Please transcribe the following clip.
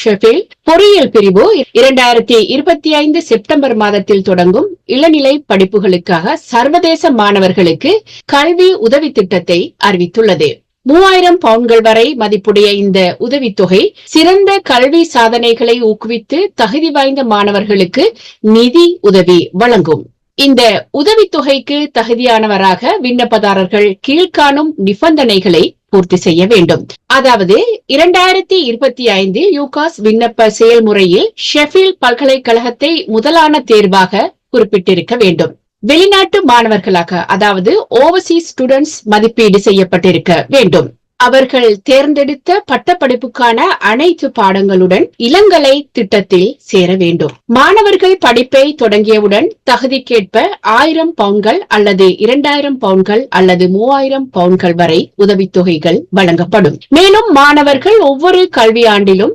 Sheffield பொறியியல் பிரிவு 2025 September மாதத்தில் தொடங்கும் இளநிலை படிப்புகளுக்காக சர்வதேச மாணவர்களுக்கு கல்வி உதவி திட்டத்தை அறிவித்துள்ளது. 3000 பவுண்ட்கள் வரை மதிப்புடைய இந்த உதவித்தொகை சிறந்த கல்வி சாதனைகளை ஊக்குவித்து தகுதி வாய்ந்த மாணவர்களுக்கு நிதி உதவி வழங்கும். இந்த உதவித்தொகைக்கு தகுதியானவராக விண்ணப்பதாரர்கள் கீழ்காணும் நிபந்தனைகளை பூர்த்தி செய்ய வேண்டும். அதாவது 2025 யூகாஸ் விண்ணப்ப செயல்முறையில் ஷெஃபீல்ட் பல்கலைக்கழகத்தை முதலான தேர்வாக குறிப்பிட்டிருக்க வேண்டும். வெளிநாட்டு மாணவர்களாக, அதாவது ஓவர்சீஸ் ஸ்டூடெண்ட்ஸ் மதிப்பீடு செய்யப்பட்டிருக்க வேண்டும். அவர்கள் தேர்ந்தெடுத்த பட்டப்படிப்புக்கான அனைத்து பாடங்களுடன் இளங்கலை திட்டத்தில் சேர வேண்டும். மாணவர்கள் படிப்பை தொடங்கியவுடன் தகுதிக்கேற்ப 1000 பவுண்ட்கள் அல்லது 2000 பவுண்ட்கள் அல்லது 3000 பவுண்ட்கள் வரை உதவித்தொகைகள் வழங்கப்படும். மேலும் மாணவர்கள் ஒவ்வொரு கல்வியாண்டிலும்